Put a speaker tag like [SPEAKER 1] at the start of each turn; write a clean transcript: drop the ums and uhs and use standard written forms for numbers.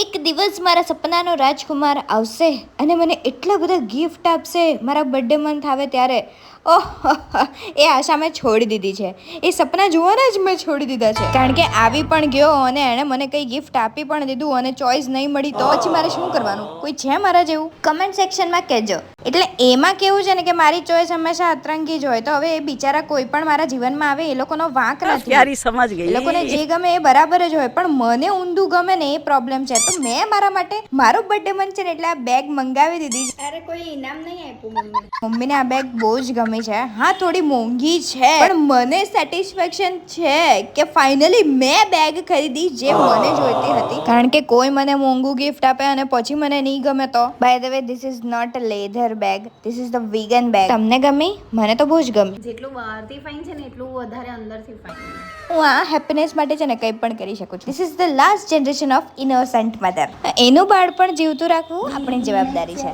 [SPEAKER 1] એક દિવસ મારા સપનાનો રાજકુમાર આવશે અને મને એટલા બધા ગિફ્ટ આપશે મારા બર્થડે મંથ આવે ત્યારે. ઓહ, એ આશા મેં છોડી દીધી છે. એ સપના જોવાના જ મેં છોડી દીધા છે. કારણ કે આવી પણ ગયો અને એણે મને કંઈ ગિફ્ટ આપી પણ દીધું અને ચોઈસ નહીં મળી તો પછી મારે શું કરવાનું? કોઈ છે મારા જેવું? કમેન્ટ સેક્શનમાં કહેજો. એટલે એમાં કેવું છે ને કે મારી ચોઈસ હંમેશા અતરંગી જ હોય. તો હવે એ બિચારા કોઈ પણ મારા જીવનમાં આવે એ લોકોનો વાંક નથી.
[SPEAKER 2] प्यारी समझ गई.
[SPEAKER 1] એ લોકોને જે ગમે એ બરાબર જ હોય, પણ મને ઊંધું ગમે ને એ પ્રોબ્લેમ છે. તો મેં મારા માટે મારો બર્થડે મંથ છે ને એટલે આ બેગ મંગાવી દીધી.
[SPEAKER 3] અરે કોઈ ઇનામ નહીં આપ્યું
[SPEAKER 1] મમ્મીને આ બેગ બહુ જ ગમી છે. હા, થોડી મોંઘી છે પણ મને સેટિસ્ફેક્શન છે કે ફાઇનલી મેં બેગ ખરીદી જે મને જોઈતી હતી. કારણ કે કોઈ મને મોંઘું ગિફ્ટ આપે અને પછી મને નહીં ગમે તો. By the way, this is not a leather bag, this is the vegan bag. તમને ગમી? મને તો બહુ જ ગમી.
[SPEAKER 3] જેટલું બહારથી ફાઇન છે ને એટલું વધારે અંદરથી ફાઇન.
[SPEAKER 1] હું આ હેપીનેસ માટે છે ને કંઈ પણ કરી શકું છું. This is the last generation of innocent mother. એનું બાળપણ જીવતું રાખવું આપણી જવાબદારી છે.